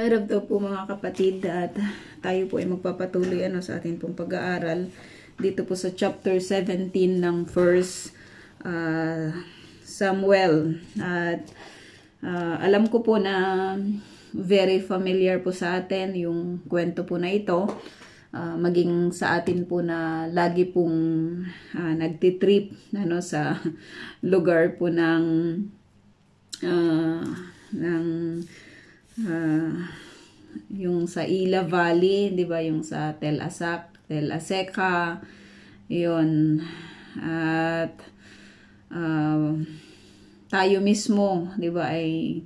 Araw daw po mga kapatid at tayo po ay magpapatuloy sa atin pong pag-aaral dito po sa chapter 17 ng First Samuel. At alam ko po na very familiar po sa atin yung kwento po na ito. Maging sa atin po na lagi pong nagtitrip sa lugar po ng yung sa Ila Valley, 'di ba, yung sa Tel Aseca, yun. At tayo mismo, 'di ba, ay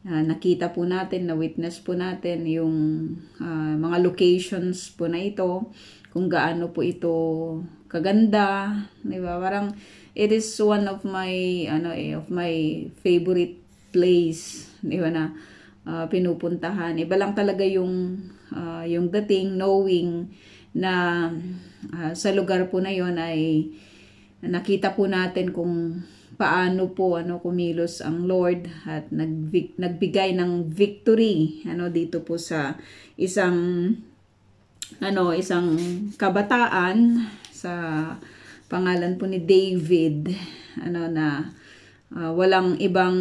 nakita po natin, na witness po natin yung mga locations po na ito, kung gaano po ito kaganda, 'di ba? Parang it is one of my favorite place, 'di ba, na pinupuntahan. Iba lang talaga yung dating, knowing na sa lugar po na yon ay nakita po natin kung paano po kumilos ang Lord at nagbigay ng victory dito po sa isang kabataan sa pangalan po ni David, na walang ibang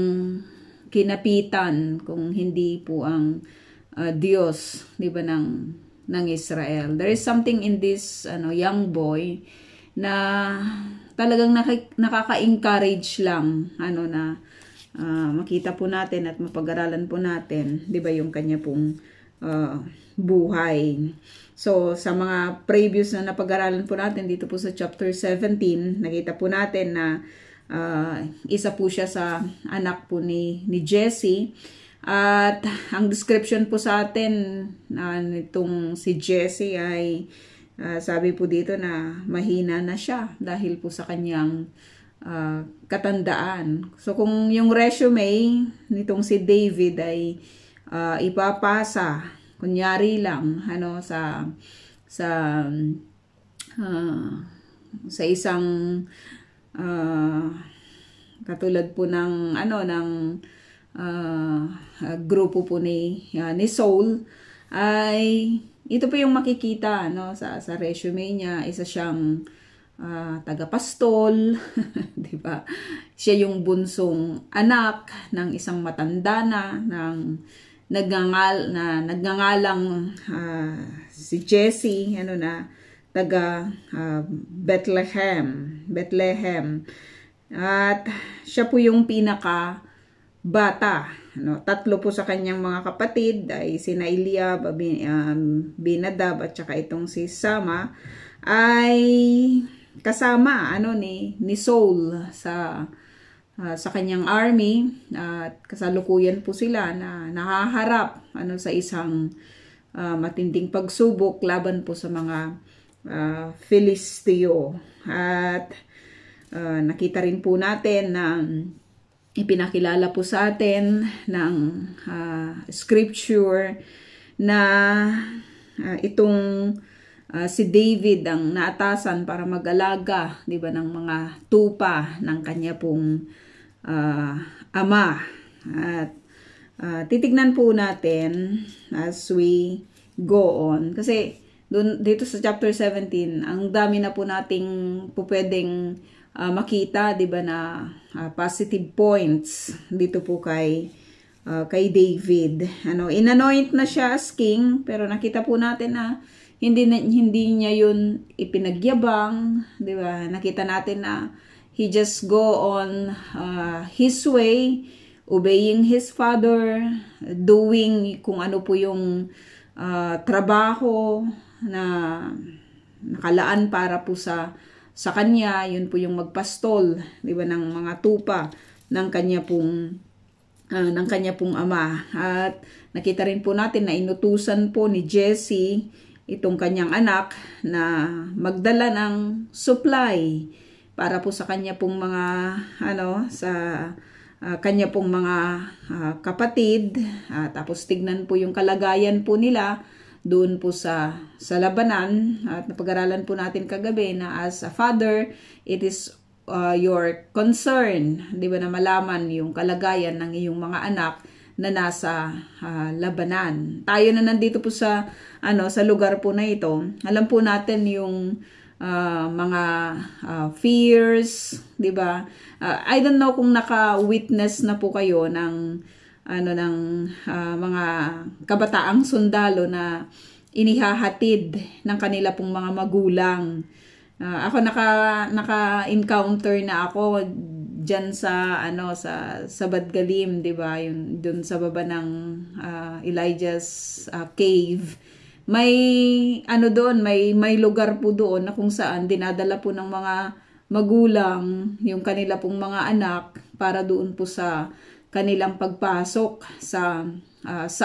kinapitan kung hindi po ang Diyos, 'di ba, ng Israel. There is something in this young boy na talagang nakaka-encourage lang na makita po natin at mapag-aralan po natin, 'di ba, yung kanya pong buhay. So sa mga previous na napag-aralan po natin dito po sa chapter 17, nakita po natin na isa po siya sa anak po ni Jesse. At ang description po sa atin nitong si Jesse ay sabi po dito na mahina na siya dahil po sa kanyang katandaan. So kung yung resume nitong si David ay ipapasa, kunyari lang sa isang katulad po ng grupo po ni Saul, ay ito po yung makikita sa resume niya. Isa siyang tagapastol, di ba? Siya yung bunsong anak ng isang matanda ng nagngangalang si Jesse, taga Bethlehem. At siya po yung pinaka bata. Tatlo po sa kanyang mga kapatid ay sina Eliab, Abinadab at saka itong si Sama ay kasama ni Saul sa kanyang army, at kasalukuyan po sila na nahaharap sa isang matinding pagsubok laban po sa mga Filisteo. At nakita rin po natin na ipinakilala po sa atin ng scripture na itong si David ang naatasan para mag-alaga, 'di ba, ng mga tupa ng kanya pong ama. At titignan po natin as we go on, kasi dito sa chapter 17, ang dami na po nating pwedeng makita, 'di ba, na positive points dito po kay David. Inanoint na siya as king, pero nakita po natin na hindi niya yun ipinagyabang, 'di ba? Nakita natin na he just go on his way, obeying his father, doing kung ano po yung trabaho na nakalaan para po sa kanya. Yun po yung magpastol, 'di ba, ng mga tupa ng kanya pong ama. At nakita rin po natin na inutusan po ni Jesse itong kanyang anak na magdala ng supply para po sa kanya pong mga sa kanya pong mga kapatid. Tapos tignan po yung kalagayan po nila doon po sa labanan. At napag-aralan po natin kagabi na as a father, it is your concern, 'di ba, na malaman yung kalagayan ng iyong mga anak na nasa labanan. Tayo na nandito po sa sa lugar po na ito, alam po natin yung mga fears, 'di ba? I don't know kung naka-witness na po kayo ng mga kabataang sundalo na inihahatid ng kanila pong mga magulang. Ako naka-encounter na ako diyan sa sa Badgalim, 'di ba? Yung doon sa baba ng Elijah's cave. May doon, may lugar po doon na kung saan dinadala po ng mga magulang yung kanila pong mga anak para doon po sa kanilang pagpasok sa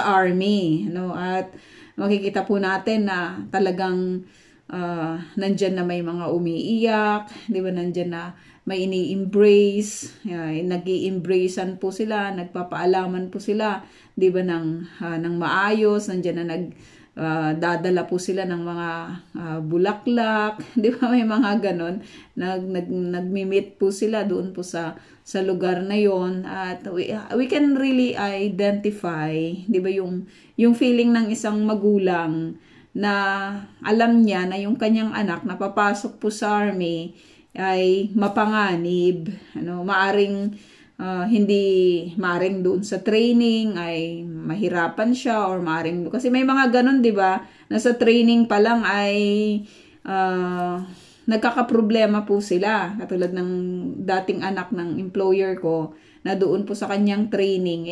army, at makikita po natin na talagang nandyan na may mga umiiyak, 'di ba? Nandyan na may ini-embrace, nag-i-embracean po sila, nagpapaalaman po sila, 'di ba, ng maayos. Nandyan na dadala po sila ng mga bulaklak, 'di ba? May mga ganon. Nagmi-meet po sila doon po sa lugar na yon, at we can really identify, 'di ba, yung feeling ng isang magulang na alam niya na yung kanyang anak na papasok po sa army ay mapanganib, maaring maaring doon sa training ay mahirapan siya, or maaring kasi may mga ganun, 'di ba, na sa training pa lang ay nagkakaproblema po sila, katulad ng dating anak ng employer ko na doon po sa kanyang training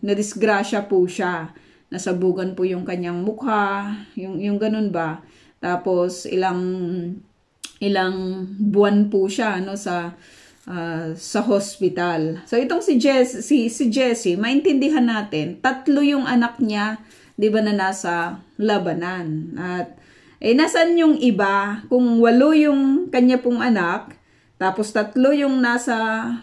nadisgrasya po siya, nasabugan po yung kanyang mukha, yung ganun ba. Tapos ilang buwan po siya sa hospital. So itong si Jessie, maintindihan natin, 3 yung anak niya, 'di ba, na nasa labanan. At nasaan yung iba? Kung 8 yung kanya pong anak, tapos 3 yung nasa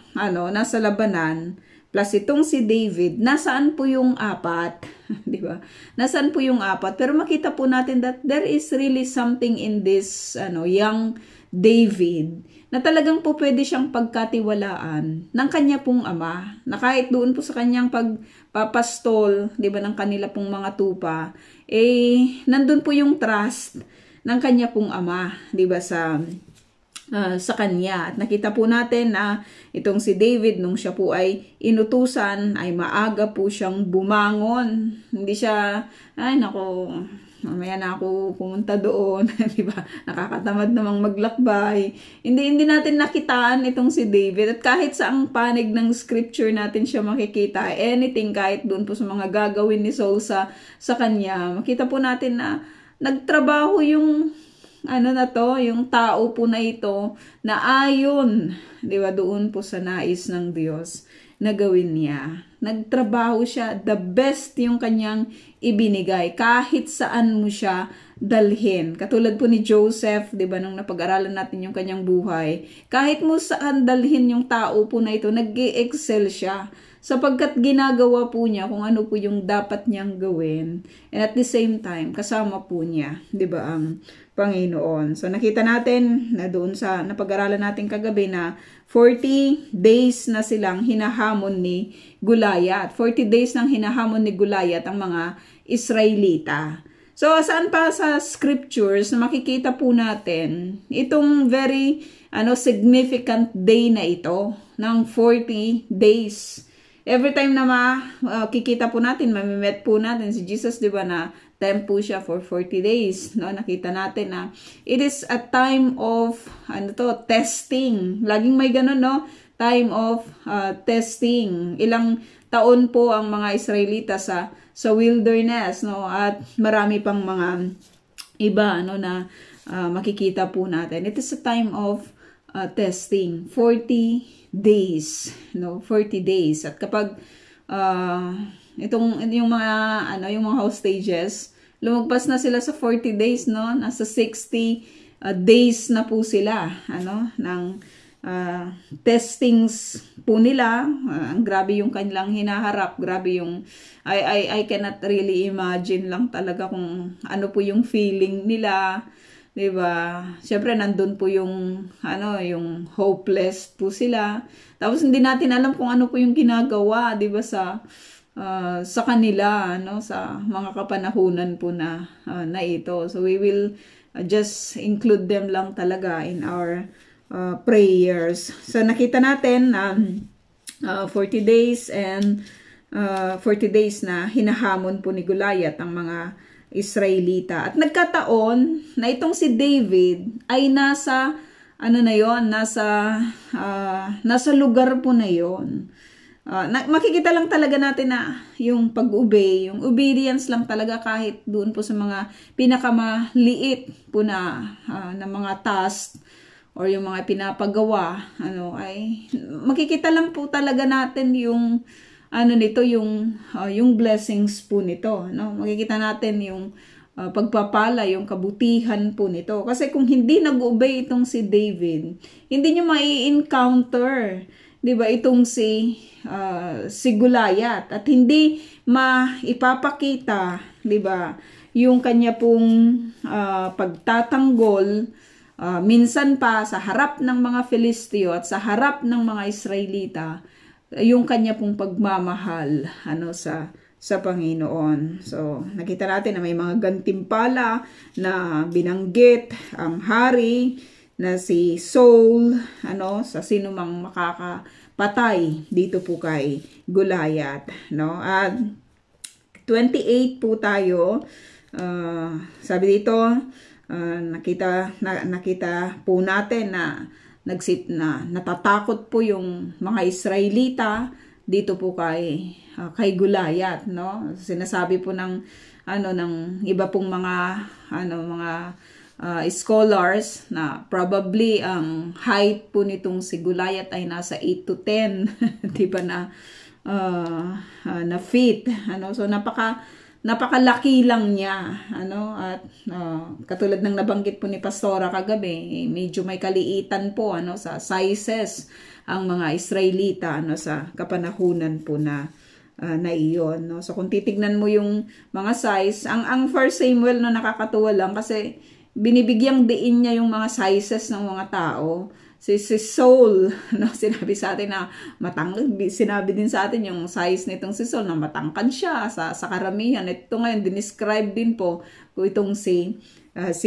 labanan, plus itong si David, nasaan po yung 4? 'Di ba? Nasaan po yung 4? Pero makita po natin that there is really something in this young David na talagang po pwede siyang pagkatiwalaan ng kanya pong ama, na kahit doon po sa kanyang pagpapastol, 'di ba, ng kanila pong mga tupa, nandun po yung trust ng kanya pong ama, 'di ba, sa kanya. At nakita po natin na itong si David, nung siya po ay inutusan, ay maaga po siyang bumangon. Hindi siya, ay nako, mamaya na ako pumunta doon, di ba? Nakakatamad namang maglakbay. Hindi natin nakitaan itong si David. At kahit sa ang panig ng scripture natin siya makikita, anything, kahit doon po sa mga gagawin ni Saul sa kanya, makita po natin na nagtrabaho yung yung tao po na ito na ayon, 'di ba, doon po sa nais ng Diyos na gawin niya. Nagtrabaho siya, the best yung kanyang ibinigay kahit saan mo siya dalhin. Katulad po ni Joseph, 'di ba, nung napag-aralan natin yung kanyang buhay, kahit mo saan dalhin yung tao po na ito, nag-i-excel siya sapagkat ginagawa po niya kung ano po yung dapat niyang gawin, and at the same time kasama po niya, 'di ba, ang Panginoon. So nakita natin na doon sa napag-aralan natin kagabi na 40 days na silang hinahamon ni Goliath. 40 days nang hinahamon ni Goliath ang mga Israelita. So saan pa sa scriptures na makikita po natin itong very significant day na ito ng 40 days. Every time na kikita po natin, mamimet po natin si Jesus, 'di ba, na time po siya for 40 days, nakita natin na it is a time of testing. Laging may ganun, time of testing. Ilang taon po ang mga Israelita sa wilderness, at marami pang mga iba na makikita po natin. It is a time of testing. 40 days, 40 days. At kapag yung mga hostages, lumagpas na sila sa 40 days, nasa 60 days na po sila, ng testings po nila. Grabe yung kanilang hinaharap, grabe yung, I cannot really imagine lang talaga kung ano po yung feeling nila, 'di ba? Syempre nandun po yung yung hopeless po sila. Tapos hindi natin alam kung ano po yung ginagawa, 'di ba, sa sa kanila, no, sa mga kapanahunan po na ito. So we will just include them lang talaga in our prayers. So nakita natin na 40 days and 40 days na hinahamon po ni Goliath ang mga Israelita. At nagkataon na itong si David ay nasa nasa lugar po na yon. Makikita lang talaga natin na yung pag-obey, yung obedience lang talaga kahit doon po sa mga pinakamaliit po na mga task or yung mga pinapagawa, ay makikita lang po talaga natin yung yung blessings po nito, no? Makikita natin yung pagpapala, yung kabutihan po nito. Kasi kung hindi nag-obey itong si David, hindi nyo mai-encounter, 'di ba, itong si Goliath, at hindi maipapakita, 'di ba, yung kanya pong pagtatanggol minsan pa sa harap ng mga Filisteo at sa harap ng mga Israelita, yung kanya pong pagmamahal sa Panginoon. So nakita natin na may mga gantimpala na binanggit ang hari na si Saul, sa sinumang makakapatay dito po kay Goliath, no? At 28 po tayo. Sabi dito, nakita po natin na natatakot po yung mga Israelita dito po kay Goliath, no? Sinasabi po ng iba pong mga scholars na probably ang height po nitong si Goliath ay nasa 8 to 10 di ba na feet, so napakalaki lang niya, at katulad ng nabanggit po ni Pastora kagabi, medyo may kaliitan po sa sizes ang mga Israelita sa kapanahunan po na iyon, no? So kung titignan mo yung mga size, ang 1 Samuel nakakatuwa lang kasi binibigyang diin niya yung mga sizes ng mga tao. Si Saul, sinabi sa atin na sinabi din sa atin yung size nitong si Saul na matangkad siya sa karamihan. Ito ngayon, dinescribe din po itong si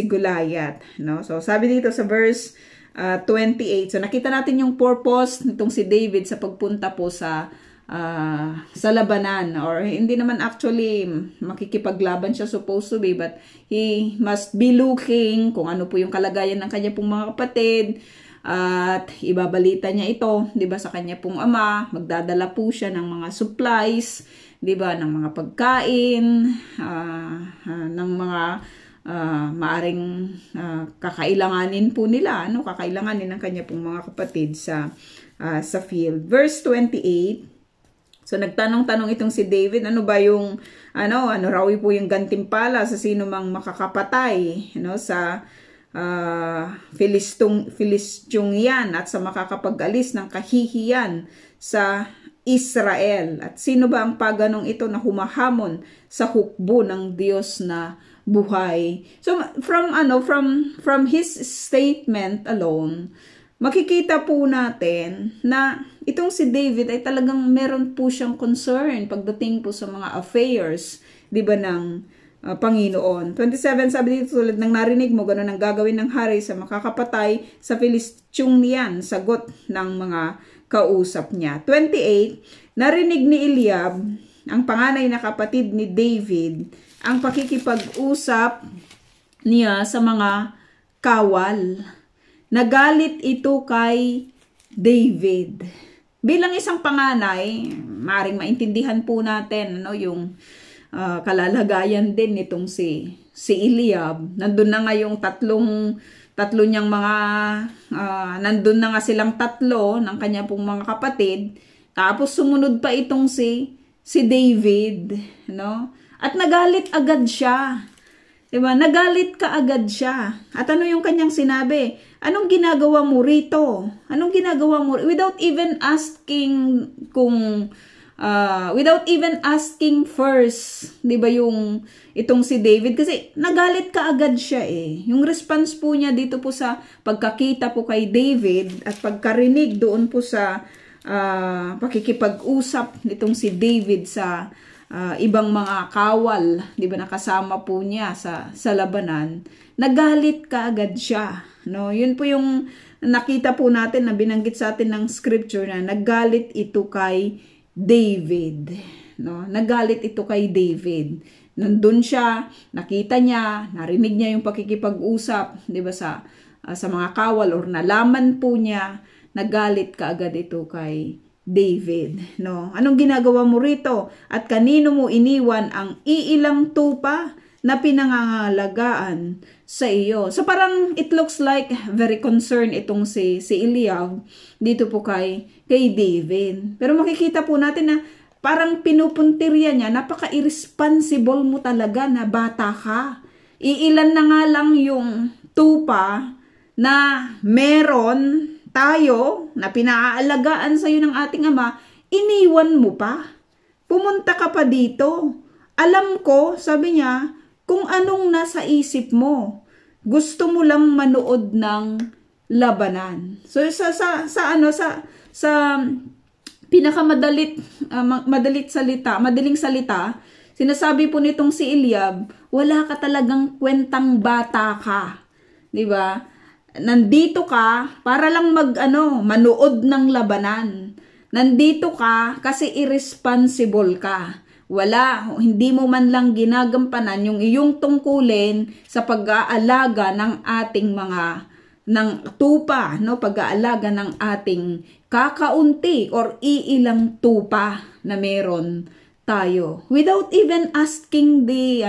Goliath, no? So sabi dito sa verse 28, so nakita natin yung purpose nitong si David sa pagpunta po sa labanan, or hindi naman actually makikipaglaban siya supposed to be, but he must be looking kung ano po yung kalagayan ng kanya pong mga kapatid, at ibabalita niya ito, 'di ba, sa kanya pong ama. Magdadala po siya ng mga supplies, 'di ba, ng mga pagkain, ng mga maaring kakailanganin po nila, kakailanganin ng kanya pong mga kapatid sa field. Verse 28. So nagtanong-tanong itong si David, ano raw po yung gantimpala sa sino mang makakapatay, sa Filistiyong at sa makakapag-alis ng kahihiyan sa Israel. At sino ba ang paganong ito na humahamon sa hukbo ng Diyos na buhay? So from his statement alone, makikita po natin na itong si David ay talagang meron po siyang concern pagdating po sa mga affairs, 'di ba, ng Panginoon. 27, sabi dito, tulad ng narinig mo, gano'n ang gagawin ng hari sa makakapatay sa Filistiyong niyan, sagot ng mga kausap niya. 28, narinig ni Eliab, ang panganay na kapatid ni David, ang pakikipag-usap niya sa mga kawal. Nagalit ito kay David. Bilang isang panganay, maaaring maintindihan po natin yung kalalagayan din nitong si Eliab. Nandun na nga yung tatlo niyang mga nandun na nga silang tatlo ng kanya pong mga kapatid. Tapos sumunod pa itong si David, no? At nagalit agad siya. Diba? Nagalit ka agad siya. At ano yung kanyang sinabi? Anong ginagawa mo rito? Anong ginagawa mo? Without even asking without even asking first, 'di ba, yung itong si David, kasi nagalit ka agad siya eh. Yung response po niya dito po sa pagkakita po kay David at pagkarinig doon po sa pakikipag-usap nitong si David sa ibang mga kawal, di ba, nakasama po niya sa labanan, nagalit kaagad siya. No? Yun po yung nakita po natin na binanggit sa atin ng scripture na nagalit ito kay David. No? Nagalit ito kay David. Nandun siya, nakita niya, narinig niya yung pakikipag-usap, di ba, sa mga kawal, or nalaman po niya, nagalit kaagad ito kay David. No? Anong ginagawa mo rito? At kanino mo iniwan ang iilang tupa na pinangangalagaan sa iyo? So parang it looks like very concerned itong si Eliab dito po kay David. Pero makikita po natin na parang pinupuntirya niya, napaka-irresponsible mo talaga na bata ka. Iilan na nga lang yung tupa na meron tayo na pinaaalagaan sa iyo ng ating ama, iniwan mo pa. Pumunta ka pa dito. Alam ko, sabi niya, kung anong nasa isip mo. Gusto mo lang manood ng labanan. So sa madaling salita, sinasabi po nitong si Eliab, wala ka talagang kwentang bata ka. 'Di ba? Nandito ka para lang manood ng labanan. Nandito ka kasi irresponsible ka. Hindi mo man lang ginagampanan yung iyong tungkulin sa pag-aalaga ng ating ng tupa, no? Pag-aalaga ng ating kakaunti or iilang tupa na meron tayo. Without even asking the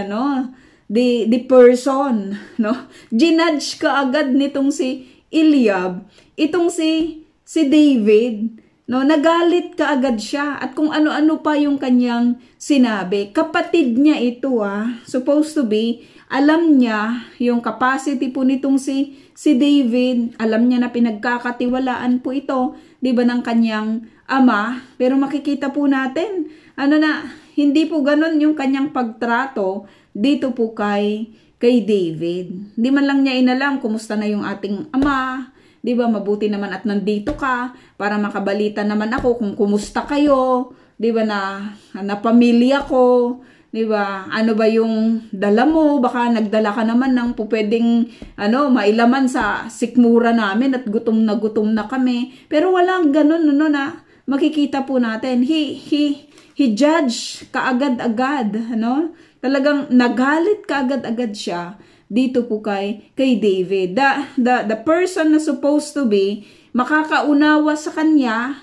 person, no? Ginudge ka agad nitong si Eliab, itong si David, no? Nagalit ka agad siya at kung ano-ano pa yung kanyang sinabi. Kapatid niya ito, supposed to be, alam niya yung capacity po nitong si David, alam niya na pinagkakatiwalaan po ito, 'di ba, ng kanyang ama. Pero makikita po natin, hindi po ganun yung kanyang pagtrato dito po kay David. Hindi man lang niya inalam kumusta na yung ating ama, 'di ba? Mabuti naman at nandito ka para makabalita naman ako kung kumusta kayo, 'di ba, na pamilya ko, 'di ba? Ano ba yung dala mo? Baka nagdala ka naman ng pwedeng mailaman sa sikmura namin at gutom na kami. Pero walang ganun na makikita po natin. He judged kaagad-agad, Talagang nagalit kaagad-agad siya dito po kay David. The person na supposed to be makakaunawa sa kanya,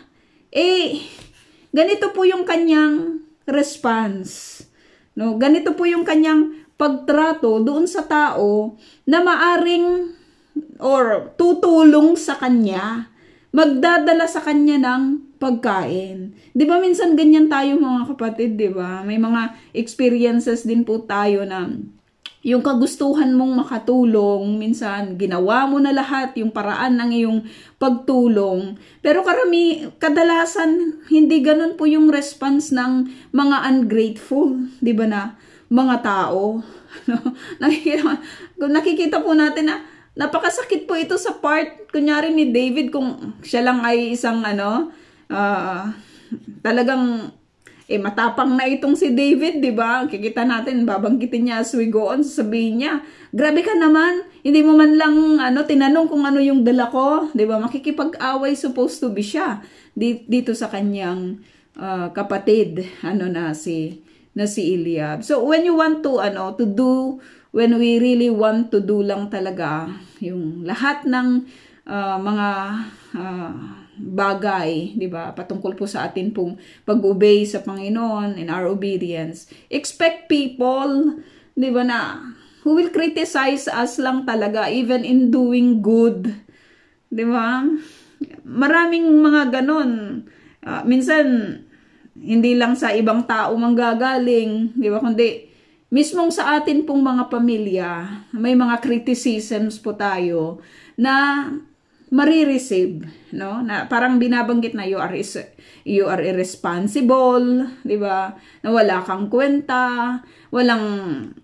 ganito po yung kanyang response. No, ganito po yung kanyang pagtrato doon sa tao na maaring or tutulong sa kanya, magdadala sa kanya ng pagkain. 'Di ba minsan ganyan tayo mga kapatid, 'di ba? May mga experiences din po tayo na yung kagustuhan mong makatulong, minsan ginawa mo na lahat yung paraan ng iyong pagtulong. Pero kadalasan hindi ganun po yung response ng mga ungrateful, 'di ba, na mga tao. Nakikita po natin na napakasakit po ito sa part kunyari ni David kung siya lang ay isang talagang matapang na itong si David, 'di ba? Kikita natin, babanggitin niya as we go on, sasabihin niya, grabe ka naman, hindi mo man lang tinanong kung ano yung dala ko, 'di ba? Makikipag-away supposed to be siya dito sa kanyang kapatid, na si Eliab. So when you want to when we really want to do lang talaga yung lahat ng mga bagay, 'di ba? Patungkol po sa atin pong pag-obey sa Panginoon in our obedience. Expect people, 'di ba, na who will criticize us lang talaga even in doing good. 'Di ba? Maraming mga ganon. Minsan hindi lang sa ibang tao manggagaling, 'di ba? Kundi mismong sa atin pong mga pamilya, may mga criticisms po tayo na marireceive, na parang binabanggit na you are irresponsible, 'di ba? Na wala kang kwenta, walang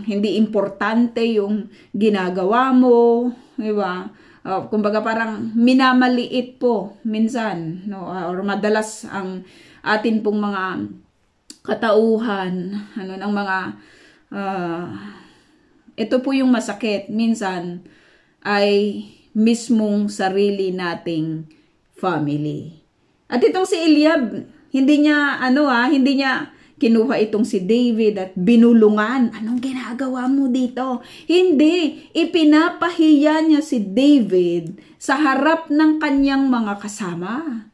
hindi importante yung ginagawa mo, 'di ba? Kumbaga parang minamaliit po minsan, no? Or madalas ang atin pong mga katauhan, ng mga ito po yung masakit minsan ay mismong sarili nating family. At itong si Eliab, hindi niya kinuha itong si David at binulungan. Anong ginagawa mo dito? Hindi. Ipinapahiya niya si David sa harap ng kanyang mga kasama.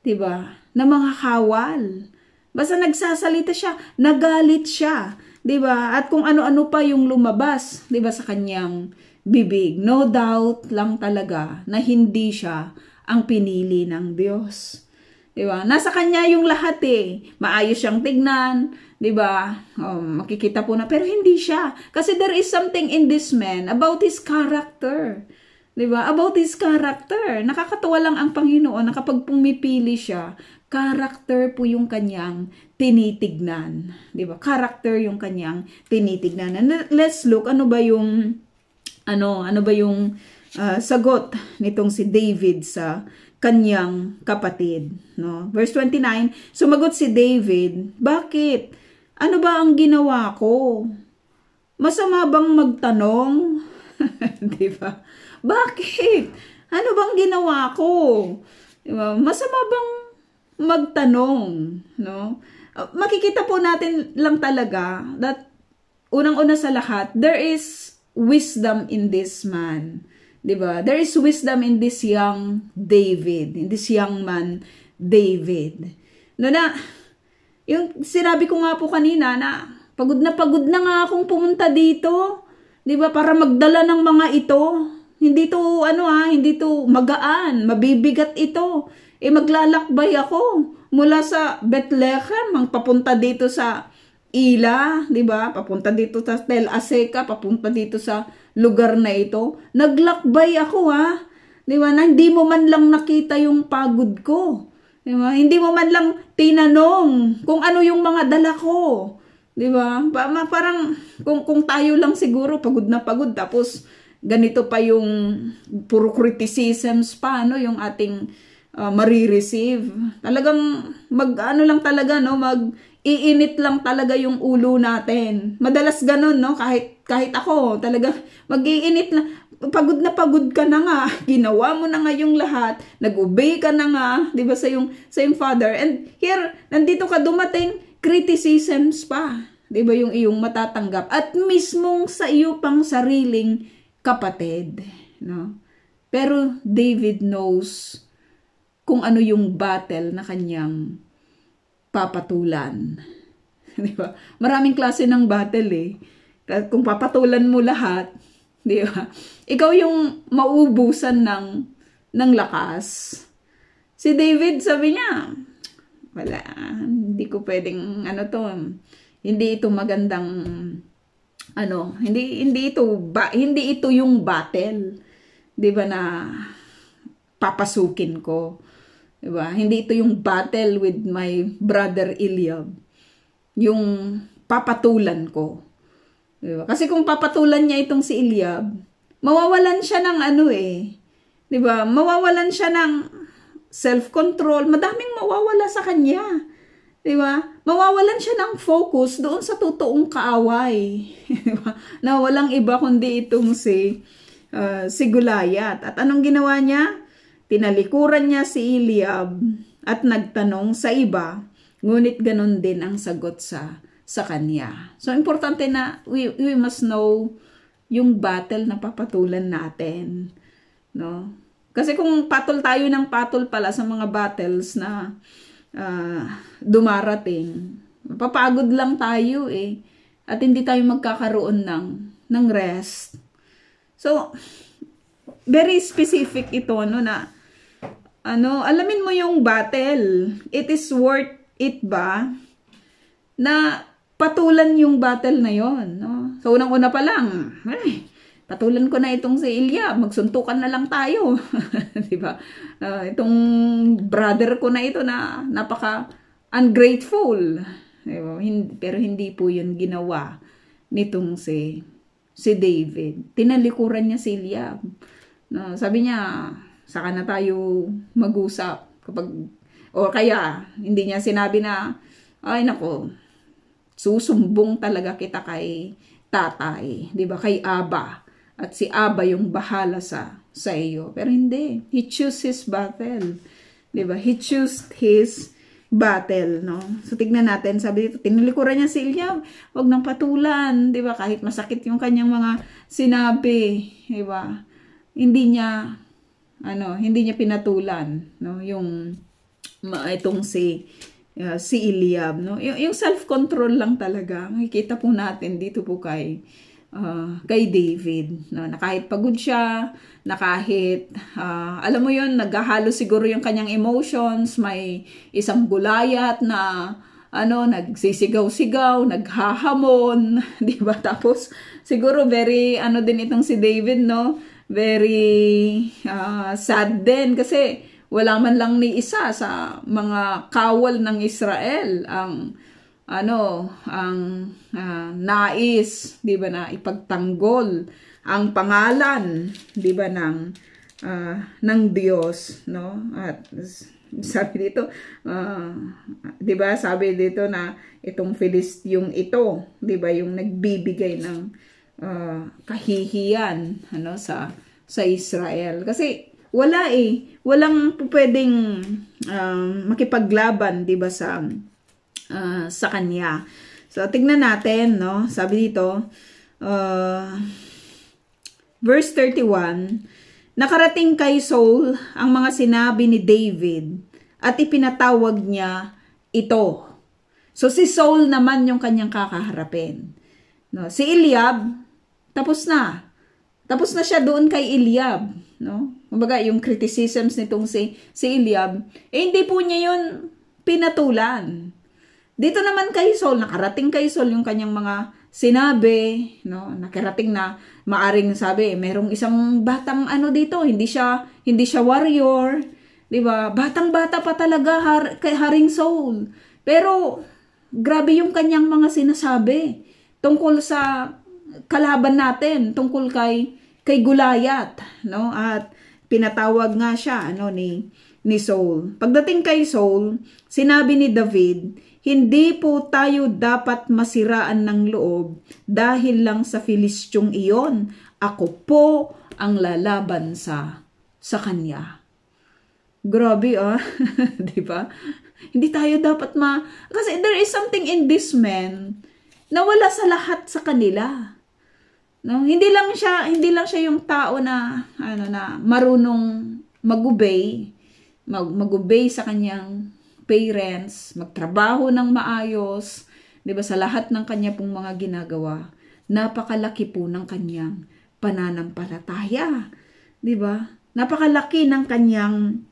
Diba? Na mga kawal. Basta nagsasalita siya, nagalit siya. Diba? At kung ano-ano pa yung lumabas, diba, sa kanyang bibig. No doubt lang talaga na hindi siya ang pinili ng Diyos. Diba? Nasa kanya yung lahat eh. Maayos siyang tignan, diba? Makikita po na, pero hindi siya. Kasi there is something in this man about his character. Diba? About his character. Nakakatuwa lang ang Panginoon na kapag pumipili siya, character po yung kanyang tinitignan. Diba? Character yung kanyang tinitignan. And let's look, ano ba yung sagot nitong si David sa kanyang kapatid, no? Verse 29, sumagot si David, bakit? Ano ba ang ginawa ko? Masama bang magtanong? Di ba? Bakit? Ano bang ginawa ko? Diba? Masama bang magtanong, no? Makikita po natin lang talaga that unang-una sa lahat, there is wisdom in this man. Diba? There is wisdom in this young David, in this young man, David. No, na, yung sinabi ko nga po kanina na pagod na nga akong pumunta dito, diba? Para magdala ng mga ito. Hindi to magaan, mabibigat ito. Maglalakbay ako mula sa Bethlehem, papunta dito sa Ila, diba? Papunta dito sa Tel Aseca, papunta dito sa lugar na ito. Naglakbay ako diba? Na hindi mo man lang nakita yung pagod ko. Diba? Hindi mo man lang tinanong kung ano yung mga dala ko. Diba? Parang kung tayo lang siguro pagod na pagod tapos ganito pa yung puro criticisms pa yung ating marireceive. Talagang iinit lang talaga yung ulo natin. Madalas ganun, no? Kahit ako, talaga mag-iinit na. Pagod ka na nga. Ginawa mo na nga yung lahat. Nag-obey ka na nga, di ba, sa yung father. And here, nandito ka dumating, criticisms pa. Di ba, yung iyong matatanggap. At mismong sa iyo pang sariling kapatid. No? Pero David knows kung ano yung battle na kanyang papatulan. Di ba? Maraming klase ng battle eh. Kung papatulan mo lahat, di ba? Ikaw yung mauubusan ng lakas. Si David, sabi niya, wala, hindi ko pwedeng, hindi ito magandang, hindi ito yung battle. Di ba, na papasukin ko. Diba? Hindi ito yung battle with my brother Eliab. Yung papatulan ko. Diba? Kasi kung papatulan niya itong si Eliab, mawawalan siya ng diba? Mawawalan siya ng self-control. Madaming mawawala sa kanya. Diba? Mawawalan siya ng focus doon sa totoong kaaway. Diba? Na walang iba kundi itong si Goliath. At anong ginawa niya? Tinalikuran niya si Eliab at nagtanong sa iba, ngunit ganun din ang sagot sa kanya. So, importante na we must know yung battle na papatulan natin. No? Kasi kung patol tayo ng patol pala sa mga battles na dumarating, mapapagod lang tayo at hindi tayo magkakaroon ng rest. So, very specific ito, na alamin mo yung battle. It is worth it ba na patulan yung battle na yon, no? So, unang-una pa lang, patulan ko na itong si Eliab, magsuntukan na lang tayo. Diba? Itong brother ko na ito na napaka ungrateful. Diba? Pero hindi po yun ginawa nitong si David. Tinalikuran niya si Eliab. No, sabi niya, saka na tayo mag-usap. O kaya, hindi niya sinabi na, ay nako, susumbong talaga kita kay tatay, 'di ba? Kay Aba. At si Aba yung bahala sa iyo. Pero hindi, he chose his battle. 'Di ba? He chose his battle, no? So tignan natin, sabi dito, tinulikuran niya si Eliab, wag nang patulan, 'di ba? Kahit masakit yung kanyang mga sinabi, 'di ba? Hindi niya pinatulan, no? Yung itong si Eliab, no? Yung self-control lang talaga. Makikita po natin dito po kay David, no? Na kahit pagod siya, na kahit alam mo yun, naghahalo siguro yung kanyang emotions, may isang gulayat na nagsisigaw-sigaw, naghahamon, di ba? Tapos siguro very din itong si David, no? Very sad din kasi wala man lang ni isa sa mga kawal ng Israel ang nais, 'di ba, na ipagtanggol ang pangalan, 'di ba, ng Diyos, no? At sabi dito, 'di ba, sabi dito na itong Filistyong ito, 'di ba, yung nagbibigay ng kahihiyan sa Israel. Kasi walang pwedeng makipaglaban, 'di ba, sa kanya. So tignan natin, no? Sabi dito, verse 31, nakarating kay Saul ang mga sinabi ni David at ipinatawag niya ito. So si Saul naman yung kanyang kakaharapin. No, si Eliab tapos na. Tapos na siya doon kay Eliab, no? Kumbaga, yung criticisms nitong si Eliab, hindi po niya yun pinatulan. Dito naman kay Saul, nakarating kay Saul yung kanyang mga sinabi, no? Nakarating na maaring sabi, merong isang batang dito, hindi siya warrior, 'di ba? Batang-bata pa talaga kay Haring Saul. Pero grabe yung kanyang mga sinasabi tungkol sa kalaban natin, tungkol kay Gulayat, no? At pinatawag nga siya ni Saul. Pagdating kay Saul, sinabi ni David, hindi po tayo dapat masiraan ng loob dahil lang sa Filistyong iyon. Ako po ang lalaban sa kanya. Grabe, 'di ba? Hindi tayo dapat kasi there is something in this man na wala sa lahat sa kanila. No, hindi lang siya yung tao na marunong mag-obey sa kanyang parents, magtrabaho ng maayos, 'di ba, sa lahat ng kanya pong mga ginagawa. Napakalaki po ng kanyang pananampalataya, 'di ba? Napakalaki ng kanyang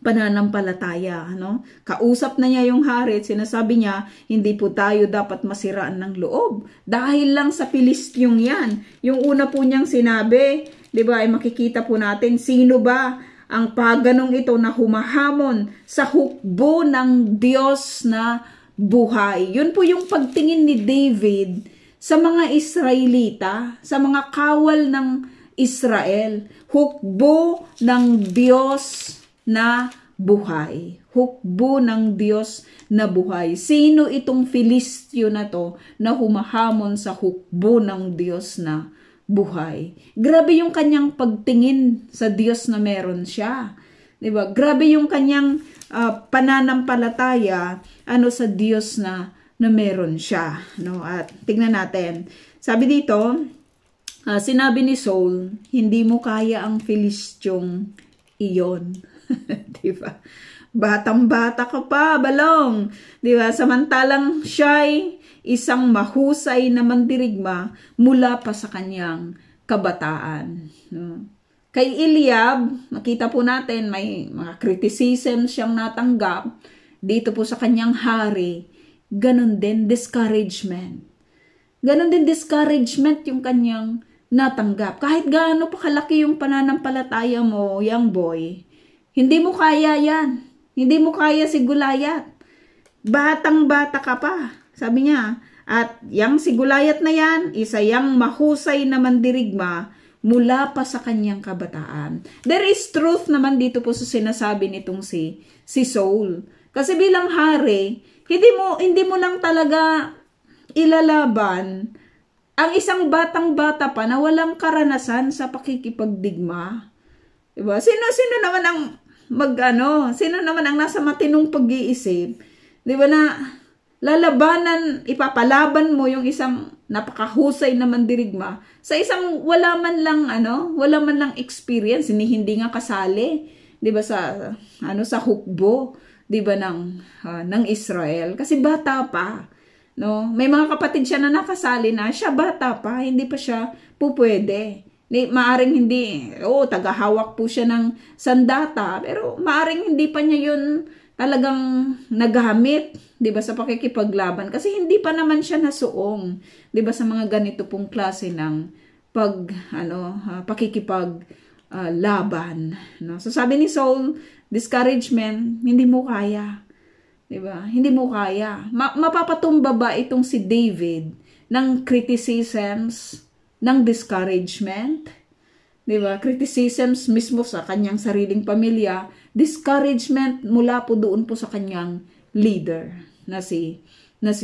pananampalataya, no? Kausap na niya yung hari at sinasabi niya, hindi po tayo dapat masiraan ng loob dahil lang sa Filistyong yan. Yung una po niyang sinabi, 'di ba, ay makikita po natin sino ba ang paganong ito na humahamon sa hukbo ng Diyos na buhay. Yun po yung pagtingin ni David sa mga Israelita, sa mga kawal ng Israel. Hukbo ng Diyos na buhay. Hukbo ng Diyos na buhay. Sino itong Filistyo na to na humahamon sa hukbo ng Diyos na buhay? Grabe yung kanyang pagtingin sa Diyos na meron siya. 'Di ba? Grabe yung kanyang pananampalataya sa Diyos na meron siya, no? At tingnan natin. Sabi dito, sinabi ni Saul, hindi mo kaya ang Filistyong iyon. Diba? Batang-bata ka pa, balong. Diba? Samantalang siya'y isang mahusay na mandirigma mula pa sa kanyang kabataan. No? Kay Eliab, makita po natin may mga criticism siyang natanggap dito po sa kanyang hari. Ganon din discouragement. Ganon din discouragement yung kanyang natanggap. Kahit gaano pa kalaki yung pananampalataya mo, young boy, hindi mo kaya yan. Hindi mo kaya si Gulayat. Batang-bata ka pa. Sabi niya, at yang si Gulayat na yan, isa yang mahusay na mandirigma mula pa sa kanyang kabataan. There is truth naman dito po sa sinasabi nitong si Saul. Kasi bilang hari, hindi mo lang talaga ilalaban ang isang batang-bata pa na walang karanasan sa pakikipagdigma. Diba? Sino naman ang sino naman ang nasa matinong pag-iisip, 'di ba, na lalabanan, ipapalaban mo yung isang napakahusay na mandirigma sa isang wala man lang experience, hindi nga kasali, 'di ba, sa hukbo, 'di ba, ng Israel, kasi bata pa, no? May mga kapatid siya na nakasali na, siya bata pa, hindi pa siya pupwede. Maaring hindi, tagahawak po siya ng sandata, pero maaring hindi pa niya yun talagang nagamit, 'di ba, sa pakikipaglaban, kasi hindi pa naman siya nasuong, 'di ba, sa mga ganito pong klase ng pakikipaglaban, no? So sabi ni Saul, discouragement, hindi mo kaya, 'di ba? Hindi mo kaya. Mapapatumba ba itong si David ng criticisms, ng discouragement? 'Di ba? Criticisms mismo sa kanyang sariling pamilya, discouragement mula po doon po sa kanyang leader na si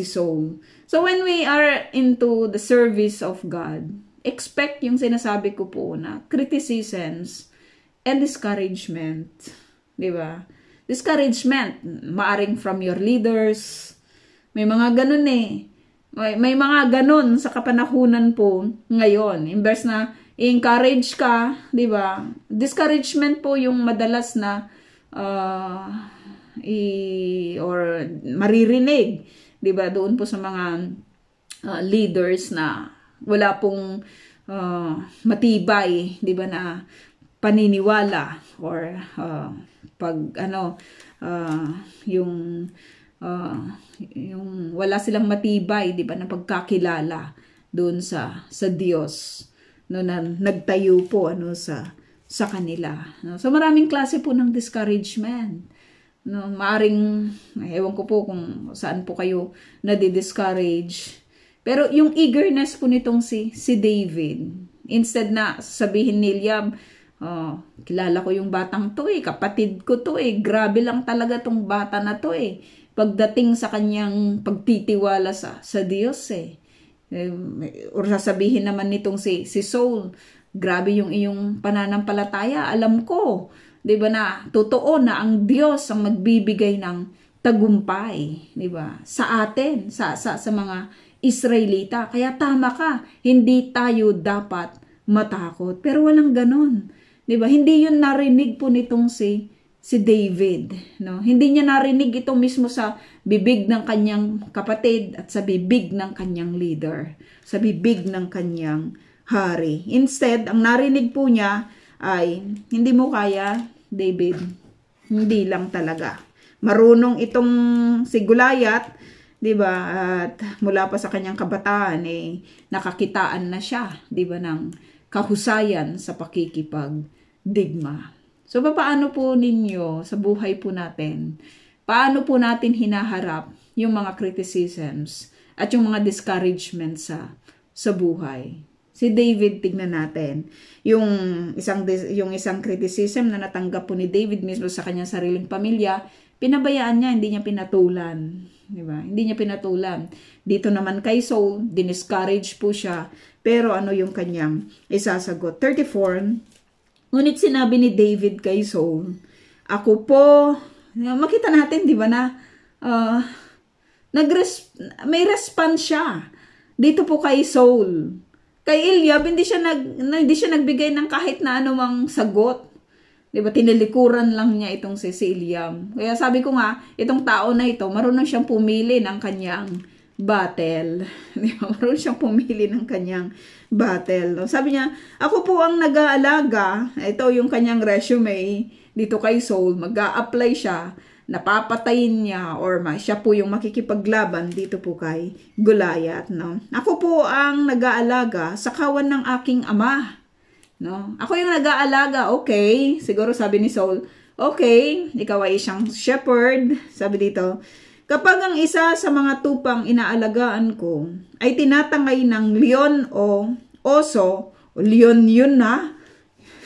Saul. So when we are into the service of God, expect yung sinasabi ko po na criticisms and discouragement, 'di ba? Discouragement, maaring from your leaders. May mga ganun May mga ganun sa kapanahunan po ngayon. Imbes na i-encourage ka, 'di ba? Discouragement po yung madalas na or maririnig, 'di ba? Doon po sa mga leaders na wala pong matibay, 'di ba, na paniniwala, or yung wala silang matibay, 'di ba, na pagkakilala doon sa Diyos, no, na nagtayo po sa kanila, no? So maraming klase po ng discouragement, no? Maaring ewan ko po kung saan po kayo nadi-discourage, pero yung eagerness po nitong si David, instead na sabihin ni Eliab, kilala ko yung batang to, kapatid ko to, grabe lang talaga tong bata na to, pagdating sa kanyang pagtitiwala sa Diyos, or sasabihin naman nitong si Saul, grabe yung iyong pananampalataya, alam ko, 'di ba, na totoo na ang Diyos ang magbibigay ng tagumpay, 'di ba, sa atin, sa mga Israelita, kaya tama ka, hindi tayo dapat matakot. Pero walang ganon, 'di ba? Hindi 'yun narinig po nitong si David, no? Hindi niya narinig ito mismo sa bibig ng kanyang kapatid at sa bibig ng kanyang leader, sa bibig ng kanyang hari. Instead, ang narinig po niya ay, hindi mo kaya, David. Hindi lang talaga. Marunong itong si Goliath, 'di ba? At mula pa sa kanyang kabataan, nakakitaan na siya, 'di ba, ng kahusayan sa pakikipagdigma. So, paano po ninyo sa buhay po natin? Paano po natin hinaharap yung mga criticisms at yung mga discouragement sa buhay? Si David, tignan natin. Yung isang criticism na natanggap po ni David mismo sa kanyang sariling pamilya, pinabayaan niya, hindi niya pinatulan. Diba? Hindi niya pinatulan. Dito naman kay Saul, diniscourage po siya. Pero ano yung kanyang isasagot? 34, ngunit sinabi ni David kay Saul, ako po, makita natin, di ba, na may response siya dito po kay Saul. Kay Eliab, hindi siya nagbigay ng kahit na anumang sagot. Di ba, tinilikuran lang niya itong si Eliab. Kaya sabi ko nga, itong tao na ito, marunong siyang pumili ng kanyang battle. Di ba? Marunong siyang pumili ng kanyang battle. No? Sabi niya, ako po ang nag-aalaga. Ito yung kanyang resume dito kay Saul. Mag-a-apply siya, napapatayin niya, or siya po yung makikipaglaban dito po kay Goliath. No? Ako po ang nag-aalaga sa kawan ng aking ama. No? Ako yung nag-aalaga. Okay. Siguro sabi ni Saul, okay, ikaw ay isang shepherd. Sabi dito, kapag ang isa sa mga tupang inaalagaan ko ay tinatangay ng leon o oso Leon yun ha?